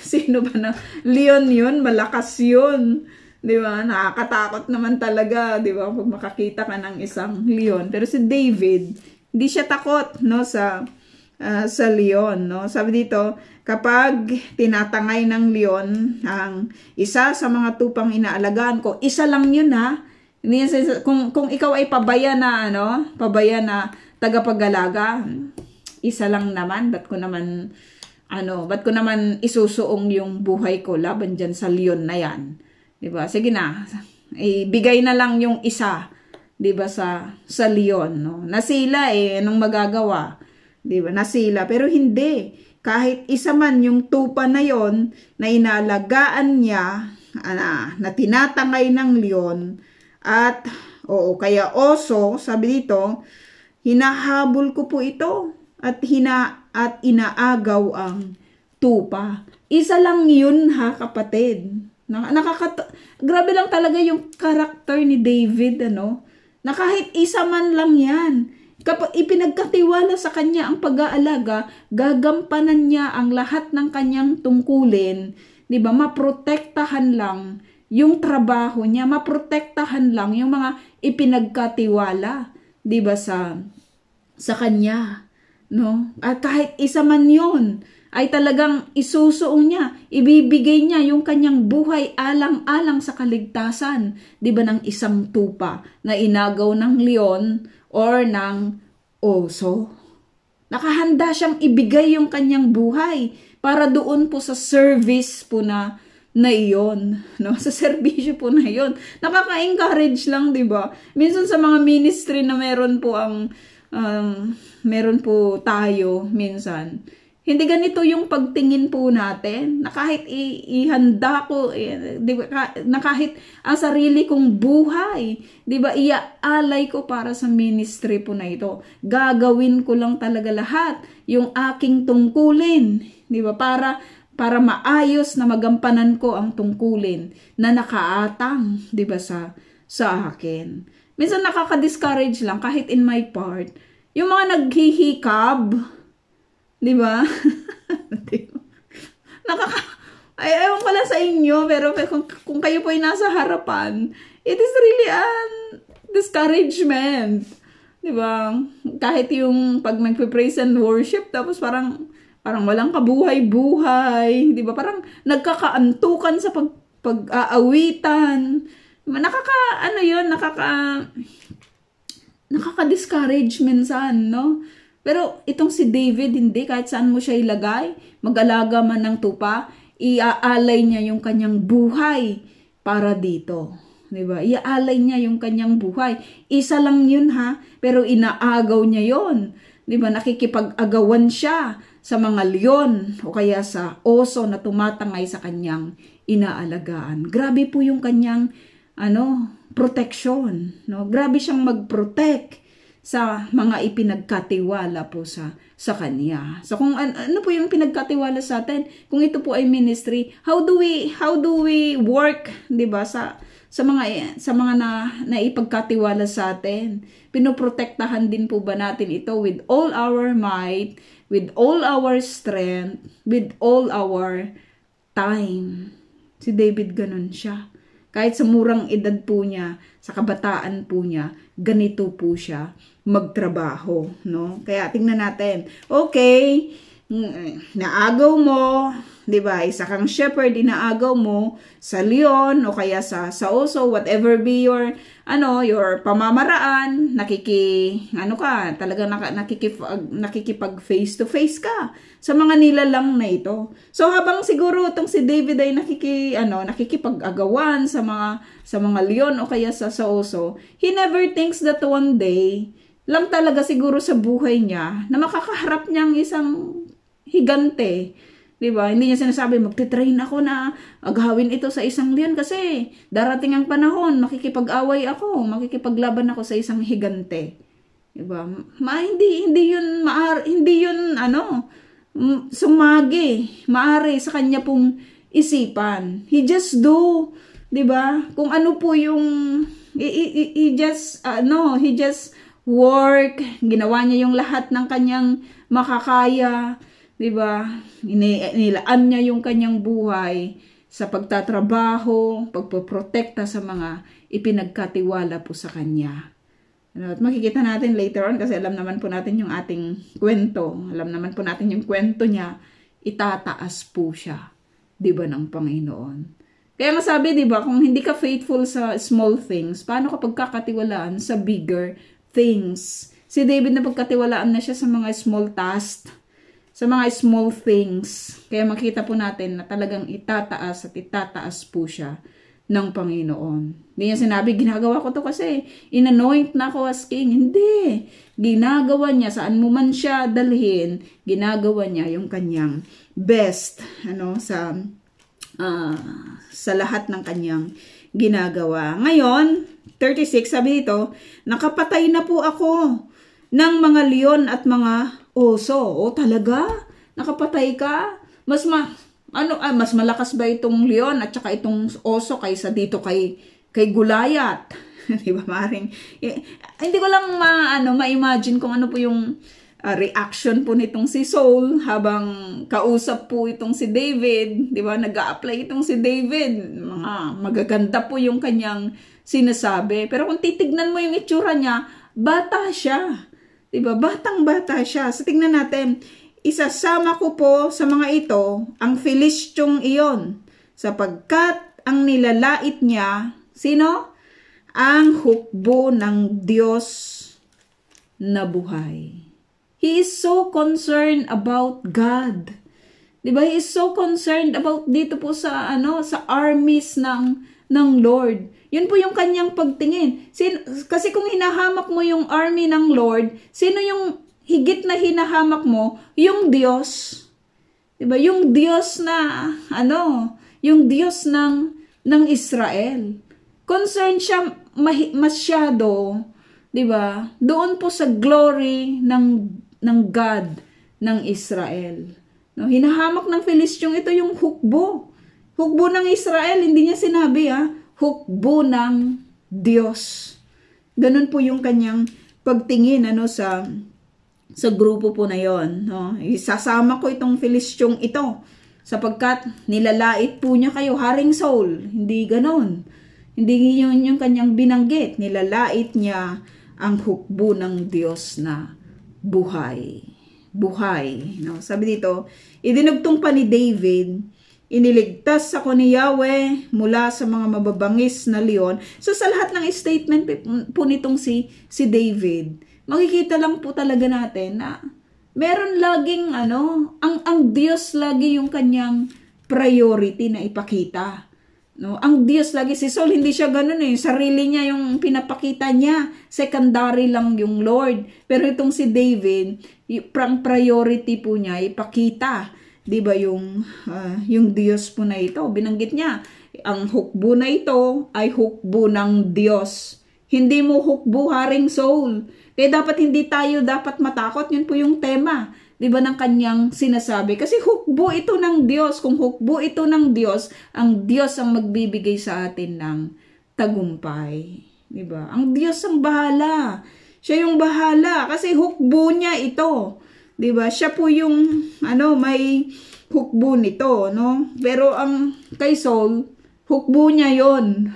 Sino ba na? Leon yun, malakas yun. Di ba? Nakakatakot naman talaga, di ba? Pag makakita ka ng isang leon. Pero si David, hindi siya takot, no? Sa leon, no? Sabi dito, kapag tinatangay ng leon ang isa sa mga tupang inaalagaan ko, isa lang yun ha. Kung ikaw ay pabaya na tagapag-alaga, isa lang naman, ba't ko naman isusuong yung buhay ko laban dyan sa leon na yan, 'di ba? Sige na, ibigay na lang yung isa, 'di ba, sa leon, no? Nasila anong magagawa, 'di ba? Nasila, pero hindi, kahit isa man yung tupa na yon na inaalagaan niya, na tinatangay ng leon, at kaya oso, sabi dito, hinahabol ko po ito at inaagaw ang tupa. Isa lang yun ha, kapatid. Grabe lang talaga yung karakter ni David, ano? Na kahit isa man lang yan, kapag ipinagkatiwala sa kanya ang pag-aalaga, gagampanan niya ang lahat ng kanyang tungkulin, 'di ba? Maprotektahan lang yung trabaho niya, maprotektahan lang yung mga ipinagkatiwala, 'di ba, sa kanya, no? At kahit isa man 'yon, ay talagang isusuong niya, ibibigay niya yung kanyang buhay alang-alang sa kaligtasan, 'di ba, ng isang tupa na inagaw ng leon or ng oso. Nakahanda siyang ibigay yung kanyang buhay para doon po sa service po na iyon, no? Sa serbisyo po na iyon. Nakaka-encourage lang, 'di ba? Minsan sa mga ministry na meron po tayo minsan, hindi ganito yung pagtingin po natin, na kahit ihanda ko, di ba, na kahit ang sarili kong buhay, di ba, iaalay ko para sa ministry po na ito. Gagawin ko lang talaga lahat yung aking tungkulin, di ba, para maayos na magampanan ko ang tungkulin na nakaatang, di ba, sa akin. Minsan nakaka-discourage lang, kahit in my part, yung mga naghihikab, di ba? Ewan ko lang sa inyo, pero kung kayo po ay nasa harapan, it is really an discouragement. Di ba? Kahit yung pag nagpe-praise and worship, tapos parang walang kabuhay-buhay, di ba? Parang nagkakaantukan sa pag-aawitan. Nakaka-discourage minsan, no? Pero itong si David, hindi, kahit saan mo siya ilagay, mag-alaga man ng tupa, iaalay niya yung kanyang buhay para dito. Diba? Iaalay niya yung kanyang buhay. Isa lang yun ha, pero inaagaw niya yun. Diba? Nakikipag-agawan siya sa mga leon o kaya sa oso na tumatangay sa kanyang inaalagaan. Grabe po yung kanyang protection. No? Grabe siyang mag-protect sa mga ipinagkatiwala po sa kanya. So kung ano po yung pinagkatiwala sa atin, kung ito po ay ministry, how do we work, 'di ba, sa mga na ipagkatiwala sa atin? Pinoprotektahan din po ba natin ito with all our might, with all our strength, with all our time? Si David ganun siya. Kahit sa murang edad po niya, sa kabataan po niya, ganito po siya magtrabaho, no? Kaya tingnan natin. Okay, naagaw mo, 'di ba? Isa kang shepherd, inaagaw mo sa leon o kaya sa oso, whatever be your pamamaraan, talaga nakikipag face to face ka sa mga nilalang na ito. So habang siguro itong si David ay nakikipag-agawan sa mga leon o kaya sa oso, he never thinks that one day lang talaga siguro sa buhay niya na makakaharap niyang isang higante. Diba? Hindi niya sinasabi, magtitrain ako na agawin ito sa isang leon kasi darating ang panahon, makikipag-away ako, makikipaglaban ako sa isang higante. Diba? Hindi yun sumagi, maari sa kanya pong isipan. He just do, diba? Kung ano po yung, he just work, ginawa niya yung lahat ng kanyang makakaya, 'Di ba? Inilaan niya yung kanyang buhay sa pagtatrabaho, pagpoprotekta sa mga ipinagkatiwala po sa kanya. At makikita natin later on kasi alam naman po natin yung ating kwento. Alam naman po natin yung kwento niya, itataas po siya, 'di ba, ng Panginoon. Kaya nga sabi, 'di ba, kung hindi ka faithful sa small things, paano ka pagkakatiwalaan sa bigger things? Si David na pagkatiwalaan na siya sa mga small tasks, sa mga small things. Kaya makita po natin na talagang itataas at itataas po siya ng Panginoon. Hindi niya sinabi, ginagawa ko to kasi inanoint na ako as king. Hindi. Ginagawa niya, saan mo man siya dalhin, ginagawa niya yung kanyang best, sa lahat ng kanyang ginagawa. Ngayon, 36, sabi dito, nakapatay na po ako ng mga leon at mga oso. O talaga? Nakapatay ka? Mas malakas ba itong leon at saka itong oso kaysa dito kay Goliath? Di ba, maring? Hindi ko lang ma-imagine kung ano po yung reaction po nitong si Saul habang kausap po itong si David. Di ba? Nag-a-apply itong si David. Magaganda po yung kanyang sinasabi. Pero kung titignan mo yung itsura niya, bata siya. Diba? Batang-bata siya. So, tingnan natin. Isasama ko po sa mga ito ang Filistyong iyon, sapagkat ang nilalait niya, sino? Ang hukbo ng Diyos na buhay. He is so concerned about God. Diba? He is so concerned about dito po sa armies ng Lord. Yun po yung kanyang pagtingin. Kasi kung hinahamak mo yung army ng Lord, sino yung higit na hinahamak mo? Yung Diyos. Diba? Yung Diyos na, yung Diyos ng Israel. Concerned siya masyado, diba? Doon po sa glory ng God ng Israel. No, hinahamak ng Filistyong ito yung hukbo. Hukbo ng Israel, hindi niya sinabi hukbo ng Diyos. Ganun po yung kanyang pagtingin sa grupo po na yon. No? Isasama ko itong Filistyong ito sapagkat nilalait po niya kayo, Haring Saul. Hindi ganon. Hindi yun yung kanyang binanggit. Nilalait niya ang hukbo ng Diyos na buhay. Buhay. No? Sabi dito, idinugtong pa ni David, iniligtas ako ni Yahweh mula sa mga mababangis na leon. So sa lahat ng statement po nitong si David, makikita lang po talaga natin na meron laging ang Diyos lagi yung kanyang priority na ipakita. No, ang Diyos lagi, si Saul hindi siya ganoon sarili niya yung pinapakita niya, secondary lang yung Lord. Pero itong si David, yung priority po niya ipakita. 'Di ba yung Diyos po na ito, binanggit niya, ang hukbo na ito ay hukbo ng Diyos. Hindi mo hukbo, Haring Saul. Kaya hindi tayo dapat matakot, yun po yung tema, 'di ba, ng kanyang sinasabi. Kasi hukbo ito ng Diyos. Kung hukbo ito ng Diyos, ang Diyos ang magbibigay sa atin ng tagumpay. 'Di ba? Ang Diyos ang bahala. Siya yung bahala kasi hukbo niya ito. 'Di ba? Siya po yung may hukbo nito, no? Pero ang kay Saul, hukbo niya 'yon.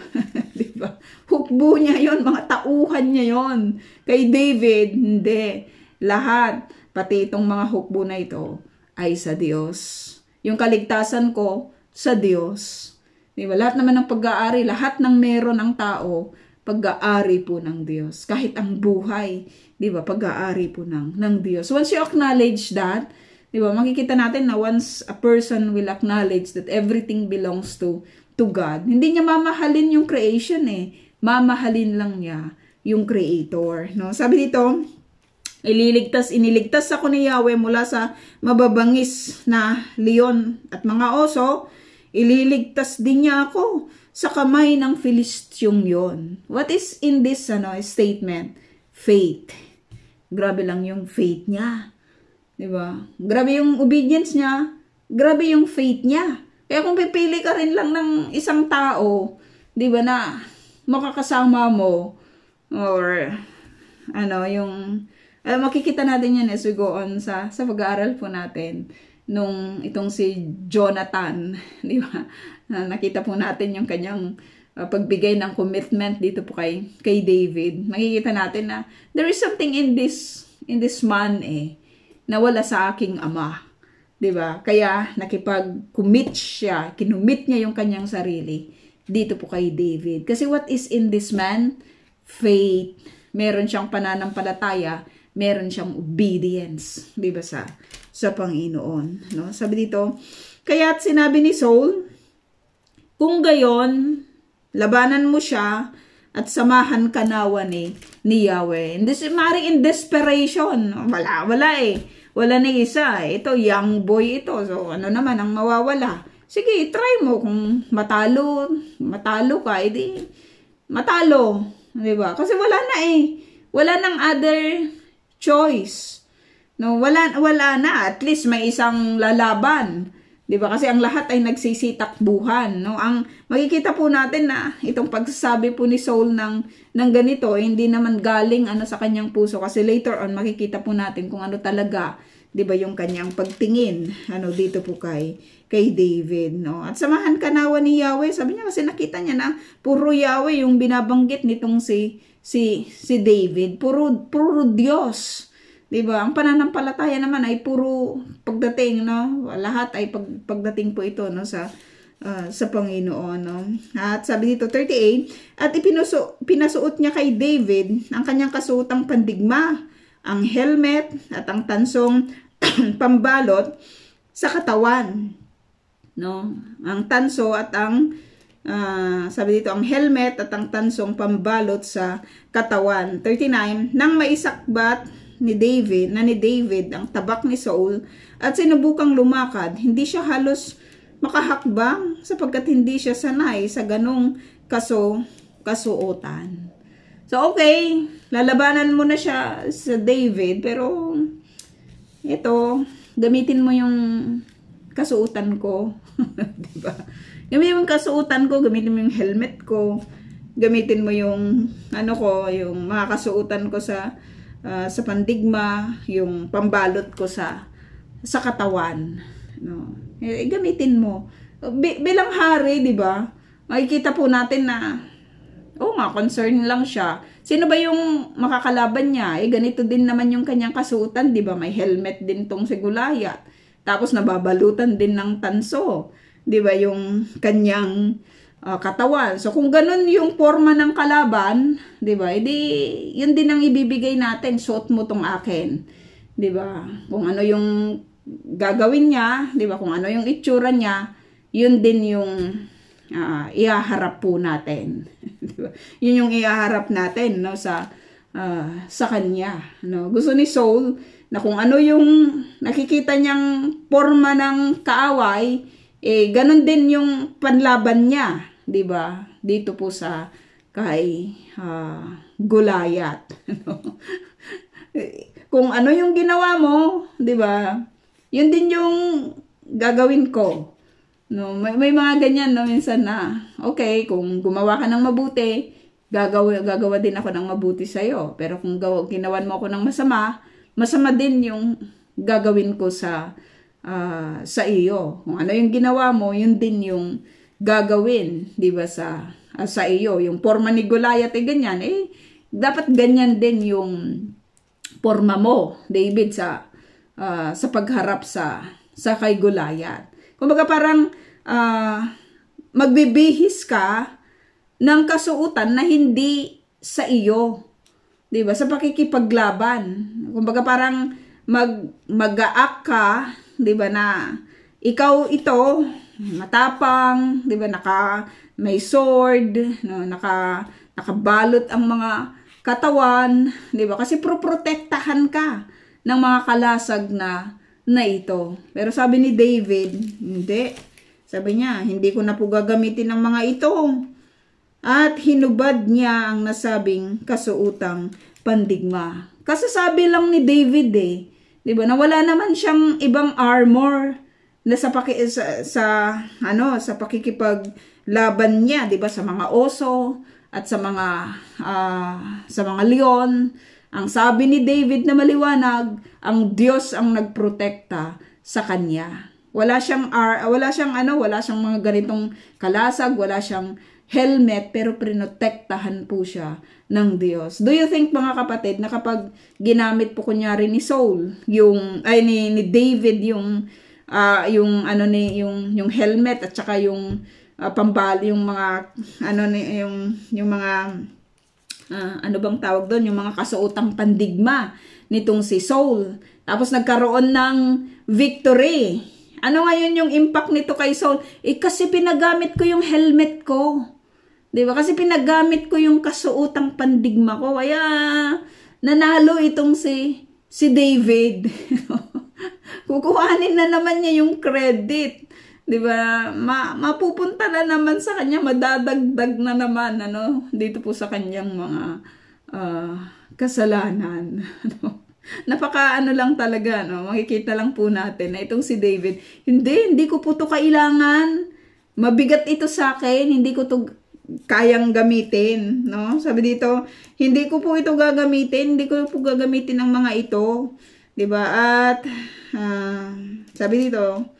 'Di ba? Hukbo niya 'yon, mga tauhan niya 'yon. Kay David, hindi. Lahat, pati itong mga hukbo na ito ay sa Diyos. Yung kaligtasan ko sa Diyos. 'Di ba? Lahat naman ng pag-aari, lahat ng meron ng tao, pag-aari po ng Diyos. Kahit ang buhay, 'di ba, pag-aari po ng Diyos. Once you acknowledge that, 'di ba, makikita natin na once a person will acknowledge that everything belongs to God, hindi niya mamahalin yung creation mamahalin lang niya yung Creator, no? Sabi dito, iniligtas ako ni Yahweh mula sa mababangis na leon at mga oso, ililigtas din niya ako sa kamay ng Filistyong yon. What is in this statement? Faith. Grabe lang yung faith niya. 'Di ba? Grabe yung obedience niya, grabe yung faith niya. Kaya kung pipili ka rin lang ng isang tao, 'di ba, na makakasama mo or makikita natin yan as we go on sa pag-aaral po natin. nung itong si Jonathan, di ba? Nakita po natin yung kanyang pagbigay ng commitment dito po kay David. Makikita natin na there is something in this man na wala sa aking ama. 'Di ba? Kaya nakipag-commit siya, kinumit niya yung kanyang sarili dito po kay David. Kasi what is in this man? Faith. Meron siyang pananampalataya, meron siyang obedience, 'di ba sa Panginoon, no? Sabi dito, kaya't sinabi ni Saul, kung gayon, labanan mo siya at samahan ka nawa ni Yahweh. In desperation, wala wala na isa. Ito, young boy ito. So, ano naman ang mawawala? Sige, try mo. Kung matalo ka, edi matalo. Diba? Kasi wala na Wala nang other choice. No, wala na. At least may isang lalaban. Diba? Kasi ang lahat ay nagsisitakbuhan. No? Ang makikita po natin na itong pagsasabi po ni Saul ng ganito, hindi naman galing sa kanyang puso. Kasi later on, makikita po natin kung ano talaga, diba, yung kanyang pagtingin dito po kay David. No? At samahan ka nawa ni Yahweh. Sabi niya kasi nakita niya na puro Yahweh yung binabanggit nitong si David. Puro Diyos. Diba? Ang pananampalataya naman ay puro pagdating, no? Lahat ay pagdating po ito, no, sa Panginoon, no? At sabi dito 38, at pinasuot niya kay David ang kanyang kasuotang pandigma, ang helmet at ang tansong pambalot sa katawan, no? Ang tanso at ang sabi dito, ang helmet at ang tansong pambalot sa katawan. 39, nang maisakbat ni David ang tabak ni Saul at sinubukang lumakad, hindi siya halos makahakbang sapagkat hindi siya sanay sa ganong kasuotan. So okay, lalabanan mo na siya sa David, pero ito, gamitin mo yung kasuotan ko. Diba? Gamitin mo yung kasuotan ko, gamitin mo yung helmet ko, gamitin mo yung yung mga kasuotan ko sa pandigma, yung pambalot ko sa katawan, no? Gamitin mo bilang hari, di ba? Makikita po natin na concern lang siya. Sino ba yung makakalaban niya? Ganito din naman yung kanyang kasuotan, di ba? May helmet din tong si Goliath. Tapos nababalutan din ng tanso, di ba? Yung kanyang katawan. So, kung ganun yung forma ng kalaban, di ba, edi, yun din ang ibibigay natin, suot mo tong akin. Di ba? Kung ano yung gagawin niya, di ba, kung ano yung itsura niya, yun din yung ihaharap po natin. Diba? Yun yung ihaharap natin, no, sa kanya. No? Gusto ni Saul na kung ano yung nakikita niyang forma ng kaaway, ganun din yung panlaban niya, 'di ba? Dito po sa kay Goliath. Kung ano yung ginawa mo, 'di ba? Yun din yung gagawin ko. No, may mga ganyan, no, minsan na okay, kung gumawa ka ng mabuti, gagawa din ako ng mabuti sa iyo. Pero kung ginawan mo ako ng masama din yung gagawin ko sa iyo. Kung ano yung ginawa mo, yun din yung gagawin, 'di ba, sa iyo. Yung forma ni Goliath ganyan, dapat ganyan din yung forma mo, David, sa pagharap sa kay Goliath. Kumbaga parang magbibihis ka ng kasuotan na hindi sa iyo, 'di ba? Sa pakikipaglaban. Kumbaga parang mag-aak ka, 'di ba, na ikaw ito matapang, 'di ba, may sword, no, nakabalot ang mga katawan, 'di ba? Kasi protektahan ka ng mga kalasag na ito. Pero sabi ni David, hindi. Sabi niya, hindi ko na po gagamitin ng mga ito. At hinubad niya ang nasabing kasuotang pandigma. Kasasabi lang ni David, 'di ba? Na wala naman siyang ibang armor na sa pakikipaglaban niya, 'di ba, sa mga oso at sa mga leon. Ang sabi ni David na maliwanag, ang Diyos ang nagprotekta sa kanya. Wala siyang mga ganitong kalasag, wala siyang helmet, pero prinotektahan po siya ng Diyos. Do you think, mga kapatid, na kapag ginamit po kunyari ni Saul, ni David yung helmet at saka yung yung mga ano bang tawag doon, yung mga kasuotang pandigma nitong si Saul. Tapos nagkaroon ng victory. Ano ngayon yung impact nito kay Saul? Kasi pinagamit ko yung helmet ko. 'Di ba? Kasi pinagamit ko yung kasuotang pandigma ko. Kaya nanalo itong si David. Kukuhanin na naman niya yung credit. 'Di ba? Mapupunta na naman sa kanya, madadagdag na naman dito po sa kanyang mga kasalanan. Napaka lang talaga, makikita lang po natin na itong si David, hindi ko po to kailangan, mabigat ito sa akin, hindi ko to kayang gamitin, sabi dito, hindi ko po ito gagamitin, hindi ko po gagamitin ng mga ito, diba? At sabi dito,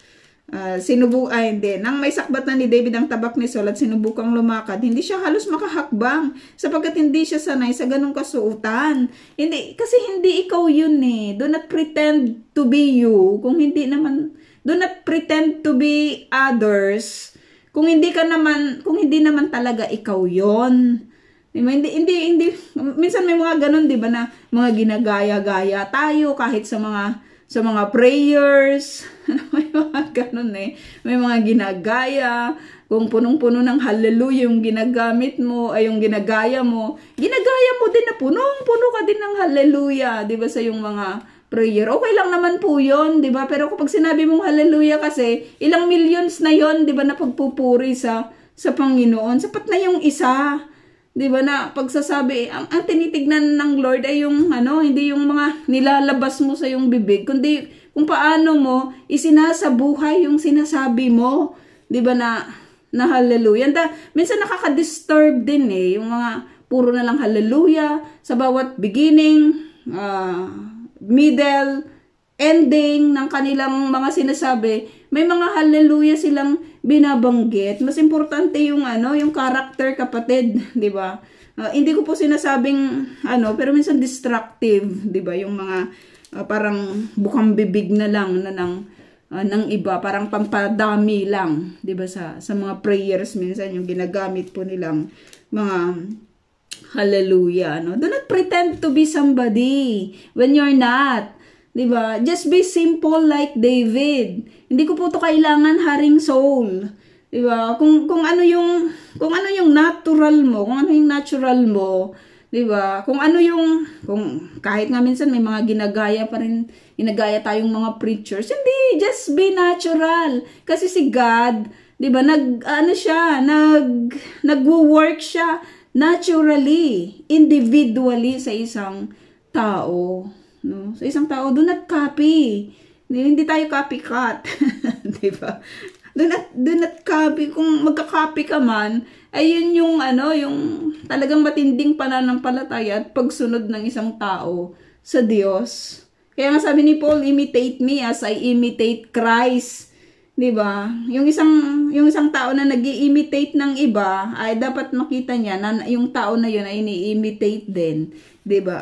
nang may sakbat na ni David ang tabak ni Saul at sinubukang lumakad, hindi siya halos makahakbang sapagkat hindi siya sanay sa ganong kasuotan. Kasi hindi ikaw yun eh. Do not pretend to be you. Do not pretend to be others. Kung hindi naman talaga ikaw yun. Diba? Hindi, minsan may mga ganon, diba, na mga ginagaya-gaya tayo kahit sa mga prayers, may mga ganun eh. May mga ginagaya, kung punong-puno ng hallelujah yung ginagamit mo, ay yung ginagaya mo din na punong-puno ka din ng hallelujah, di ba, sa yung mga prayer. Okay lang naman po yun, di ba? Pero kapag sinabi mong hallelujah kasi, ilang millions na yon, di ba, na pagpupuri sa Panginoon. Sapat na yung isa. Diba na pagsasabi, ang tinitignan ng Lord ay yung hindi yung mga nilalabas mo sa yung bibig, kundi kung paano mo isinasabuhay yung sinasabi mo, diba, na hallelujah. Minsan nakaka-disturb din yung mga puro na lang hallelujah sa bawat beginning, middle, ending ng kanilang mga sinasabi. May mga hallelujah silang binabanggit. Mas importante yung yung character, kapatid, 'di ba? Hindi ko po sinasabing pero minsan destructive, 'di ba? Yung mga parang bukang bibig na lang ng iba, parang pampadami lang, 'di ba, sa mga prayers minsan yung ginagamit po nilang mga hallelujah, Do not pretend to be somebody when you're not. Diba? Just be simple like David. Hindi ko po to kailangan haring Saul. Diba? Kung ano yung natural mo, diba? Kung kahit nga minsan may mga ginagaya tayong mga preachers, hindi, just be natural. Kasi si God, diba, nagwo-work siya naturally, individually sa isang tao. Sa isang tao, do not copy. Hindi tayo copycat. Diba? Do not copy. Kung magka-copy ka man, ay yun yung talagang matinding pananampalataya at pagsunod ng isang tao sa Diyos. Kaya nga sabi ni Paul, imitate me as I imitate Christ. Diba? Yung isang tao na nag-i-imitate ng iba, ay dapat makita niya na yung tao na yun ay ini-imitate din. Diba?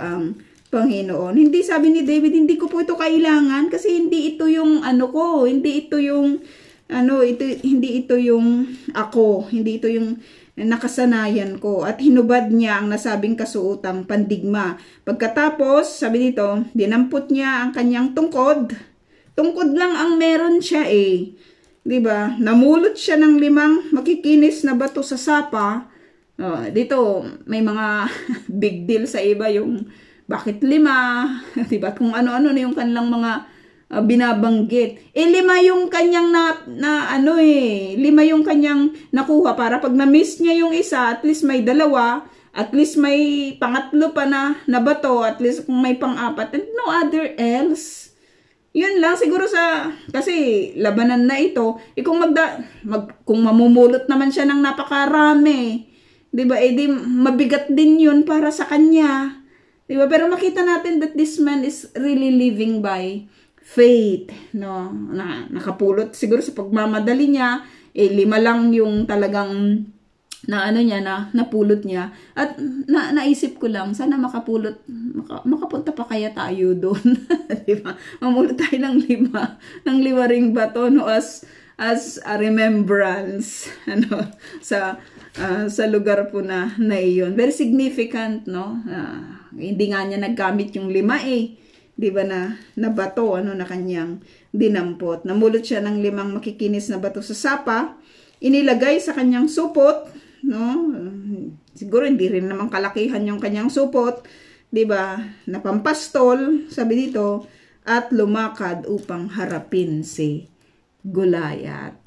Panginoon. Hindi, sabi ni David, hindi ko po ito kailangan kasi hindi ito yung ko, hindi ito yung hindi ito yung ako, hindi ito yung nakasanayan ko. At hinubad niya ang nasabing kasuotang pandigma. Pagkatapos, sabi dito, dinampot niya ang kanyang tungkod. Tungkod lang ang meron siya eh. 'Di ba? Namulot siya ng 5 makikinis na bato sa sapa. Dito may mga big deal sa iba yung bakit 5? Diba? Kung ano-ano na yung kanilang mga binabanggit. 5 yung kanyang 5 yung kanyang nakuha para pag na-miss niya yung isa, at least may 2, at least may pangatlo pa na bato, at least kung may pang-4, and no other else. Yun lang siguro kasi labanan na ito. Kung kung mamumulot naman siya ng napakarami, 'di ba? Di mabigat din yun para sa kanya. Diba? Pero makita natin that this man is really living by faith, no, na nakapulot siguro sa pagmamadali niya, 5 lang yung talagang na ano niya, na napulot niya. At naisip ko lang, sana makapunta pa kaya tayo doon. Diba? Mamulot tayo ng 5 ring bato, no, as a remembrance, ano, sa lugar po na iyon. Very significant, no? Hindi nga niya naggamit yung 5 di ba, na bato, ano, na kanyang dinampot. Namulot siya ng 5 makikinis na bato sa sapa, inilagay sa kanyang supot, no? Siguro hindi rin naman kalakihan yung kanyang supot, di ba? Napampastol, sabi dito, at lumakad upang harapin si Goliath.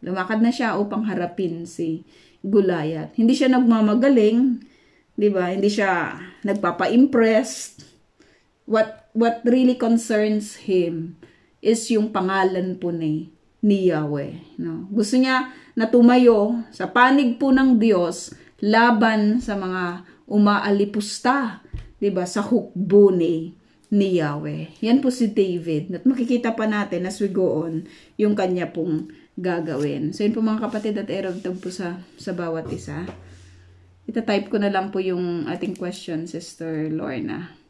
Lumakad na siya upang harapin si Goliath. Hindi siya nagmamagaling, di ba? Hindi siya nagpapa-impress. What really concerns him is yung pangalan po ni Yahweh, no? Gusto niya na tumayo sa panig po ng Diyos laban sa mga umaalipusta, 'di ba, sa hukbo ni Yahweh. Yan po si David. At makikita pa natin as we go on yung kanya pong gagawin. So yun po mga kapatid, at erogtag po sa bawat isa. Ita-type ko na lang po yung ating question, Sister Lorna.